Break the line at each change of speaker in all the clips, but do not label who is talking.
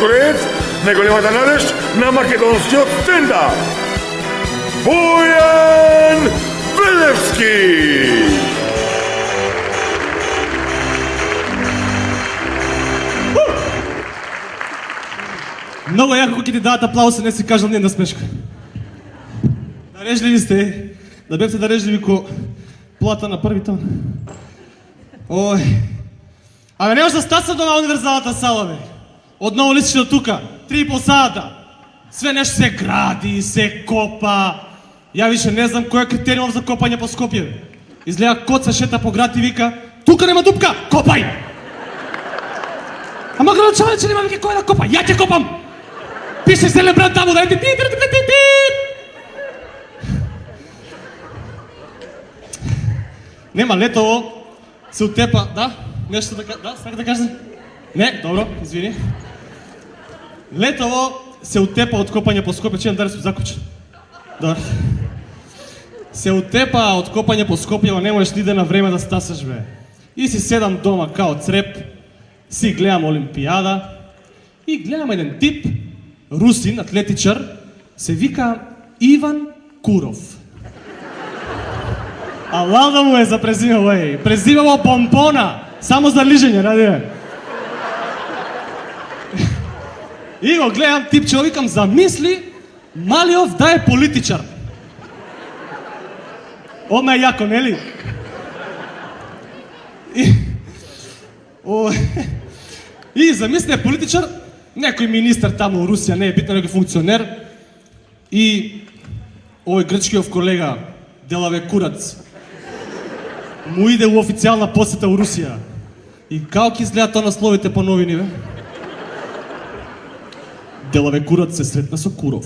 Кореец, неголемата надеж на македонскиот стендап. Бојан Велевски!
Много јако кога ќе ти дадат аплауз, не си кажал ни една смешка. Дарежливи сте, да бевте дарежливи ко плата на први тон. Ој. Абе, не може да стаса до универзалната сала, бе. Одново лисиш до тука, 3,5 сата. Све нешто се гради, се копа. Ја више не знам кој е критериум за копање по Скопје. Изгледа кот се шета по град и вика: тука нема дупка, копај! Ама градочанец нема веќе кој да копа, ја ќе копам! Пише зелен брат таму, дајте ти. Нема Летово, се утепа, да? Нешто да сака да кажам? Не, добро, извини. Летово се утепа од копање по Скопје, чејам дали сум закопчен. Добро. Се утепа од копање по Скопје, не можеш ни на време да стасаш, бе. И си седам дома као цреп, си гледам Олимпијада и гледам еден тип, русин, атлетичар, се вика Иван Куров. А лалда му е за презимало, презимало помпона, само за лижење, ради. И го гледам типче, викам, замисли Малиов да е политичар. Оме е јако, нели? И замисли е политичар, некој министар таму у Русија, не е битно, некој функционер. И овој грчкиов колега, Делаве Курац, му иде у официјална посета у Русија. И како ќе изгледа тоа насловите по новини, бе? Делаве Курац се сретна со Куров.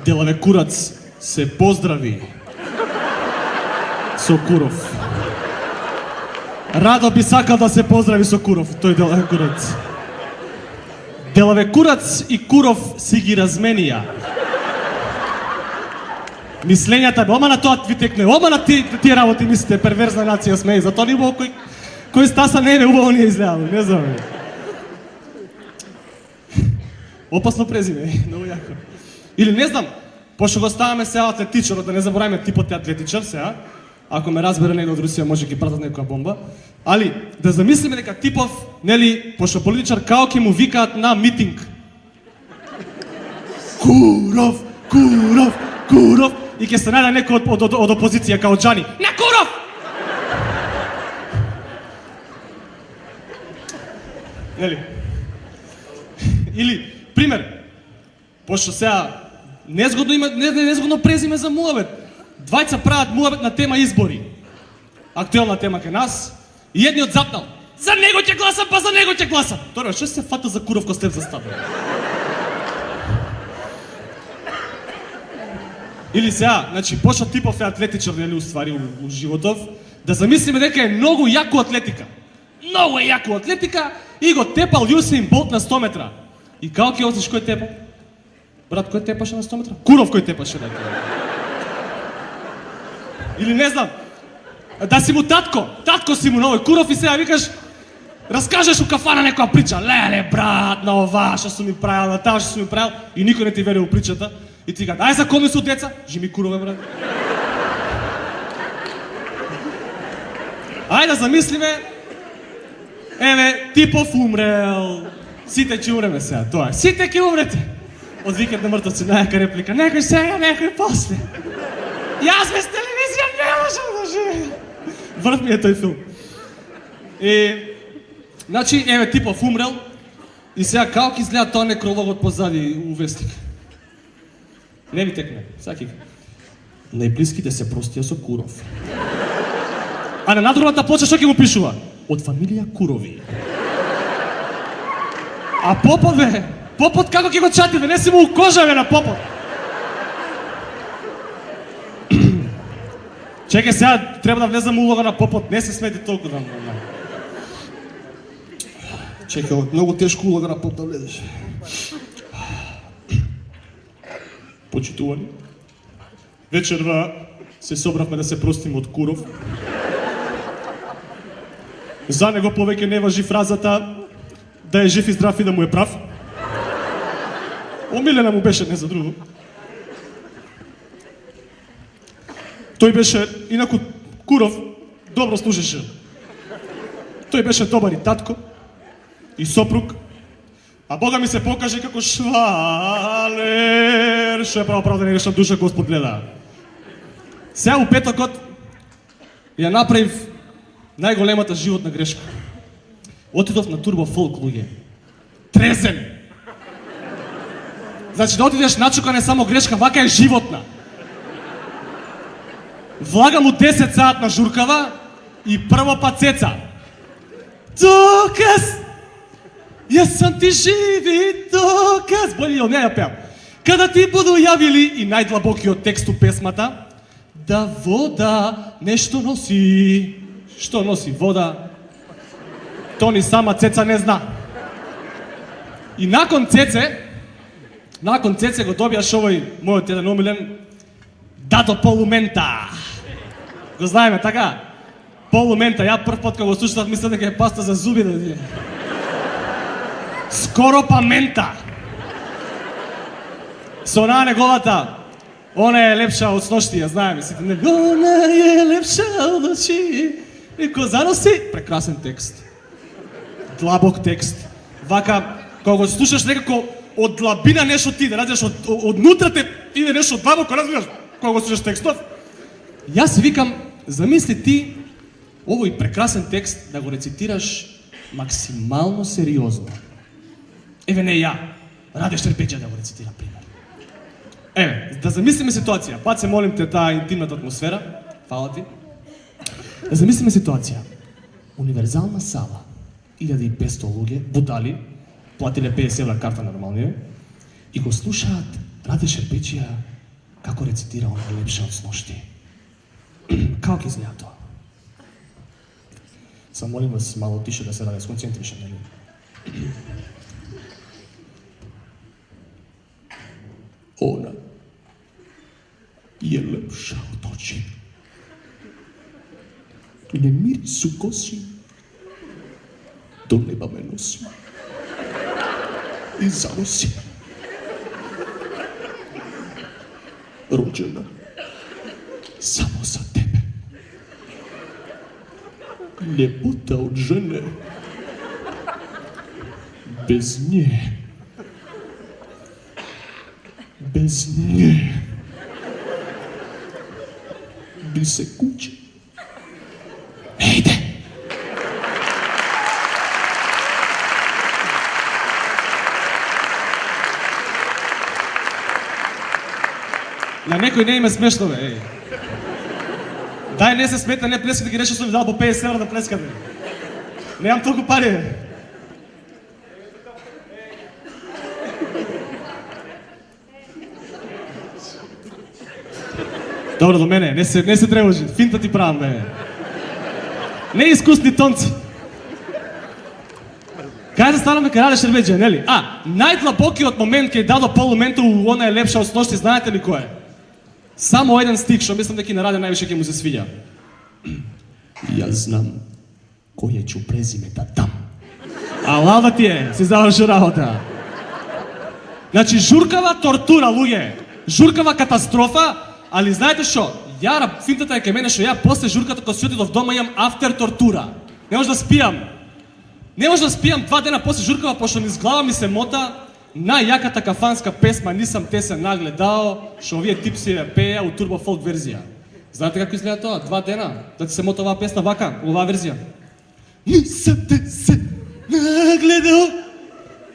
Делаве Курац се поздрави со Куров. Радо би сакал да се поздрави со Куров, тој Делаве Курац. Делаве Курац и Куров си ги разменија мислењата, ома на тоа ви текне, ома на тие работи мислите, перверзна нација сме, и затоа ни убаво кој стаса не убаво ни е изгледало, не знам. Опасно презиме, много јако. Или не знам, пошто го ставаме сега атлетичарот, да не забораваме типот е атлетичар сега, ако ме разбере некој од Русија може ги пратат некоја бомба, али да замислиме дека типов, нели, пошто политичар као ќе му викаат на митинг. Куров, Куров, Куров, и ќе се најде некој од опозиција као Џани. На Куров! Нели? Или, пример, пошто сега незгодно има, незгодно презиме за муабет. Двајца прават муабет на тема избори. Актуелна тема кај нас. И едниот запнал: за него ќе гласам, па за него ќе гласам. Тоа што се фата за Куров ко степ за стабил? Или сега, значи, пошто типов е атлетичар, нели, уствари у животов, да замислиме дека е многу јако атлетика. Многу е јако атлетика и го тепал Јусеин Болт на 100 метра. И како ќе осиш кој тепал? Брат, кој тепаше на 100 метра? Куров кој тепаше, да. Или не знам, да си му татко си му на овој Куров и сега викаш, раскажеш у кафана некоја прича, леле брат, на ова што сум ми правил, на таа што сум ми правил, и никој не ти верува причата, и ти кажа, ај закони со деца, жими Курове, брат. Ај да замислиме, еве, типов умрел, сите ќе умреме сега, тоа е, сите ќе умрете. Од Викенд на мртвци, најака реплика, некој сега, некој после. Јас без телевизија не можам да живеам. Врв ми е тој филм. И, значи, еве, типов умрел, и сега како ќе изгледа тоа некрологот позади у вестник? Не ви текне, саки. Најблиските се простија со Куров. А на надругната плоча што ќе му пишува? Од фамилија Курови. А Попот, бе, Попот како ќе го чати, бе, не си му у кожа, бе, на Попот. Чекај, сега треба да влезам улога на Попот, не се смети толку да му. Чекај, многу тешко улога на Поп да влезеш. Почитувани, Вечерва се собравме да се простиме од Куров. За него повеќе не важи фразата да е жив и здрав и да му е прав. Омилена му беше, не за друго. Тој беше, инаку Куров добро служеше. Тој беше добар и татко, и сопруг, а Бога ми се покаже како швалер, што е право да не грешна душа Господ гледа. Сега у петокот ја направив најголемата животна грешка. Отидов на Турбо Фолк, луѓе. Трезен! Значи да отидеш начука не само грешка, вака е животна. Влагам у 10 саат на журкава и прво па цеца. Доказ! Јас сам ти живи доказ! Боли од неја пеам. Када ти буду јавили и најдлабокиот текст у песмата, да вода нешто носи. Што носи вода? То ни сама Цеца не зна. И након Цеце го добијаш овој мојот еден омилен Дадо Полумента. Го знаеме, така? Полумента, ја прв пат кога го слушав мислам дека е паста за зуби да ти. Скоро па мента. Со онаа неговата, она е лепша од сношти, ја знаеме сите. Она е лепша од очи. И козаноси, прекрасен текст. Длабок текст. Вака, кога го слушаш некако од длабина нешто ти, да разбираш од нутра те иде нешто длабоко, разбираш, кога го слушаш текстов. Јас викам, замисли ти овој прекрасен текст да го рецитираш максимално сериозно. Еве не ја, Раде Шербеџија да го рецитира, пример. Еве, да замислиме ситуација. Пат се молим те таа интимната атмосфера. Фала ти. Да замислиме ситуација. Универзална сала, 1500 луѓе, будали, платиле 50 евра карта нормално, и го слушаат Раде Шербеџија како рецитира она лепша од сношти. Како ќе изгледа тоа? Само молим вас мало тише да се раде, сконцентрише, нели? Она е лепша од очи. Не мирису коси, до неба ме носи. И заноси. Роđена само за тебе. Лепота од жене. Без нje. Без nje bi se kuće ne ide. На некој не име смешно, бе. Дај не се смета, не плескате, ги решил сум ви дал по 50 евра да плескате. Немам толку пари, бе. Добро, до мене, не се тревожи, финта ти правам, бе. Неискусни тонци. Кај да станаме кај Раде Шербеџија, нели? Најдлабокиот момент кај Дадо Полумента у она е лепша од сношти, знаете ли кој е? Само еден стих, што мислам дека и на Раде највише ќе му се свиѓа. Јас знам кој ќе презиме да дам. Лава ти е, си заврши работа. Значи, журкава тортура, луѓе. Журкава катастрофа, али знаете што? Финтата е кај мене што ја после журката кога си отидов дома имам афтер тортура. Не може да спијам. Не може да спијам 2 дена после журкава, пошто низ глава ми се мота најјаката кафанска песма "Нисам те се нагледао", што овие типси ја пеја у турбо фолк верзија. Знаете како изгледа тоа? 2 дена да ти се мота оваа песна вака, оваа верзија. Нисам те се нагледао,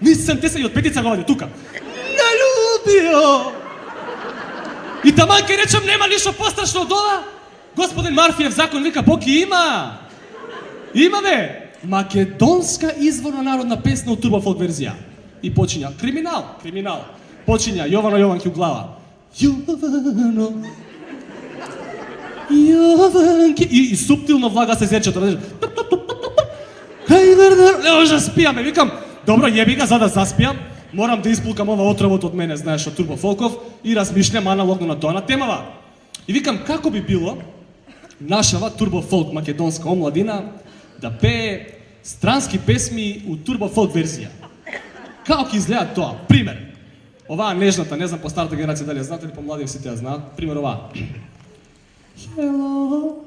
нисам те се, и од петица го вади тука. Налюбио. И таман ке речем нема ништо пострашно од ова. Господин Марфиев закон вика Бог има. Има бе. Македонска изворна народна песна у турбо фолк верзија. И почиња криминал. Почиња Јовано Јованки у глава. Јованки и суптилно влага се зерчето. Не може да спијаме, викам, добро, јеби ga, за да заспијам, морам да испулкам ова отровот од мене, знаеш, од турбо фолков и размишлям аналогно на тоа на темава. И викам, како би било нашава турбофолк македонска омладина да пее странски песми у турбофолк верзија. Како ќе изгледа тоа? Пример. Оваа нежната, не знам по старата генерација дали ја знаат или по млади сите ја знаат. Пример оваа. Hello,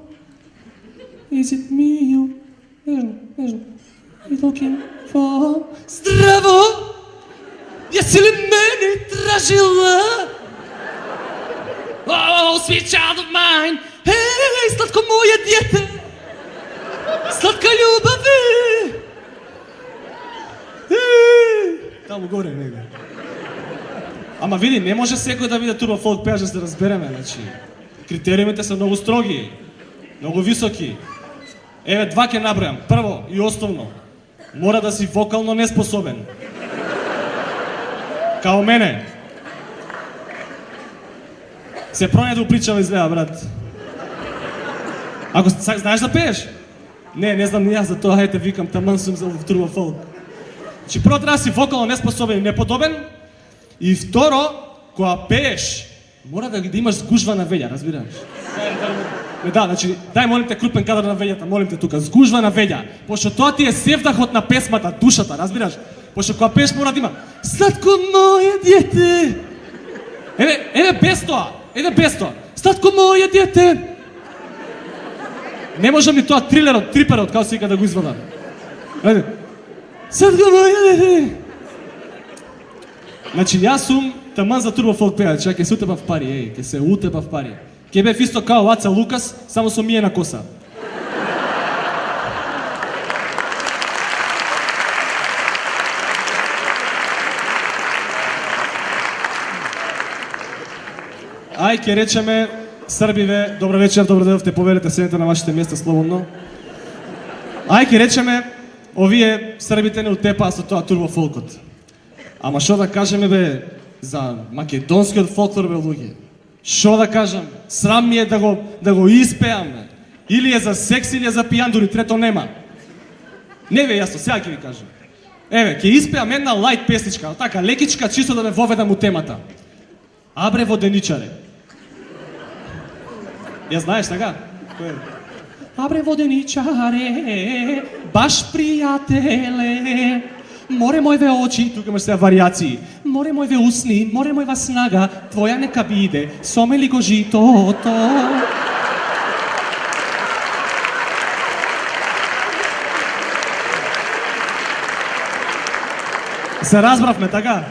is it me you? Нежно. You looking for... Здраво! Јаси ли мене тражила? Oh, sweet child of mine! Hej, slatko moje djete! Slatka ljubavi! Таму горе нега. Ама види, не може секој да биде турбофолк пејач да се разбереме, значи. Критериумите се многу строги, многу високи. Еве, два ќе набројам. Прво и основно, мора да си вокално неспособен. Као мене. Се пронајде упричава изгледа, брат. Ако знаеш да пееш? Не знам ни јас за тоа, ете викам, таман сум за турбофолк. Значи, прво треба да си вокално неспособен и неподобен, и второ, кога пееш, мора да имаш згужва на вења, разбираш? Да, значи, дај молим те крупен кадар на вењата, молим те тука, згужва на вења, пошто тоа ти е севдахот на песмата, душата, разбираш? Пошто кога пееш мора да има сладко моје дете. Еве без тоа, сладко моје дете. Не можам ни тоа трилерот, триперот, како се вика да го извадам. Ајде. Сладко моје дете. Значи, јас сум таман за турбофолк пејач, ќе се утепав пари, ќе се утепав пари. Ќе бев исто као Аца Лукас, само со миена коса. Ај, ќе речеме, Србиве, добро вечер, добро дојдовте, поверете, седете на вашите места слободно. Ај, ќе речеме, овие србите не утепаа со тоа турбофолкот. Ама шо да кажеме, бе, за македонскиот фолклор, бе, луѓе? Шо да кажам? Срам ми е да го испеам, бе. Или е за секс, или е за пијан, дури трето нема. Не, бе, јасно, сега ќе ви кажам. Еве, ќе испеам една лајт песничка, така, лекичка, чисто да ме воведам у темата. Абре воденичаре. Ја знаеш, така? Абре воденичаре, баш пријателе, море мојве очи, тука имаш сега варијации, море мојве усни, море мојва снага, твоја нека биде, соме ли го житото. Се разбравме, така?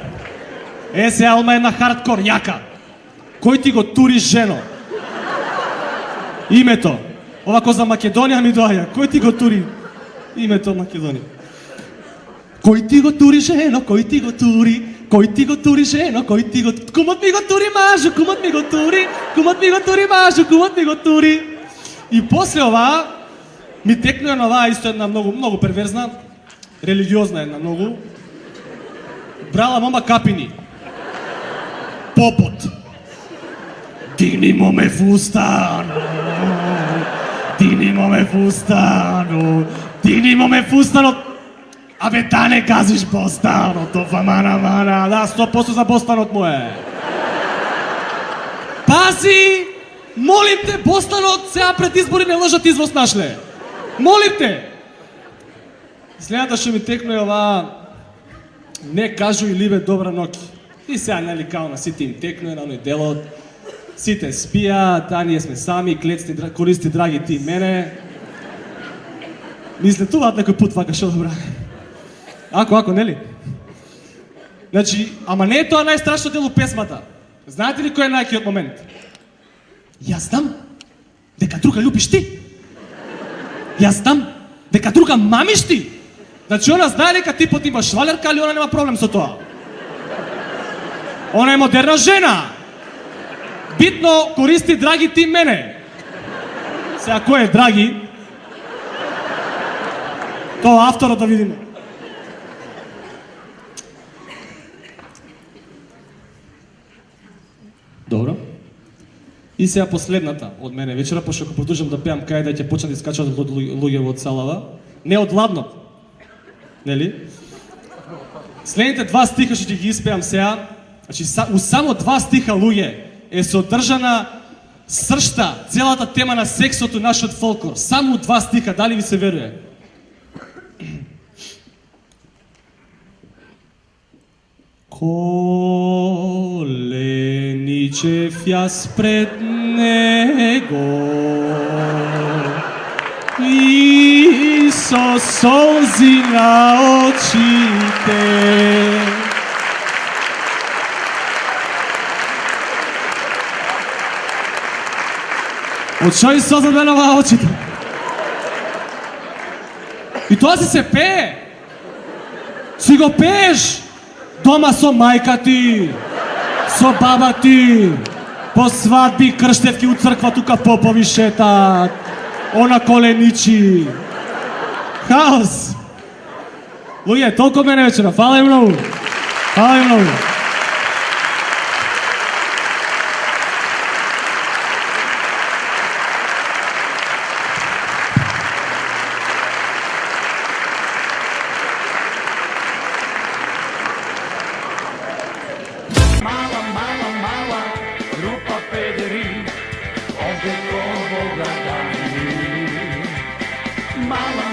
Сега алма една хардкор јака. Кој ти го тури жено? Името. Овако за Македонија ми доаѓа. Кој ти го тури? Името Македонија. Кој ти го тури жено, кој ти го тури? Кој ти го тури жено, кој ти го... Кумот ми го тури мажу, кумот ми го тури, кумот ми го тури мажу, кумот ми го тури. И после оваа ми текнува на оваа исто една многу перверзна, религиозна една многу. Брала мома капини. Попот. Динимо ме фустано. Динимо ме фустано. Динимо ме фустано. Абе, да не газиш Бостаното, мана, да, 100% за Бостанот му е. Пази, молим те, Бостанот, сега пред избори не лъжат извоз нашле. Молим те. Следната ще ми текне ова, не кажу и ливе добра ноки. И сега, нали, као на сите им текне, на оној делот, сите спија, та ние сме сами, клецни, користи, драги ти мене. Мислетуваат некој пут вака, шо добра. Ако, нели? Значи, ама не е тоа најстрашно дел у песмата. Знаете ли кој е најкиот момент? Јас знам дека друга љубиш ти. Јас знам дека друга мамиш ти. Значи, она знае дека типот има швалерка, али она нема проблем со тоа. Она е модерна жена. Битно користи драги ти мене. Сега, кој е драги? Тоа авторот да видиме. Добро. И сега последната од мене вечера, пошто ако продолжам да пеам кај да ќе почнат да искачат луѓе од салава, не од ладно. Нели? Следните два стиха што ќе ги испеам сега, значи у само два стиха луѓе е содржана сршта, целата тема на сексото, нашиот фолклор. Само 2 стиха, дали ви се веруе? Коленичев јас пред него и со солзи на очите. Од шо и соза бе на очите? И тоа си се пее. Си го пееш дома со мајка ти, со баба ти, по свадби, крштевки у црква, тука попови шетат, она коленичи. Хаос! Луѓе, толку мене вечера, фала и многу. Фала и многу.
Mala, grupa pederi, ovdje ko Boga dani. Mala,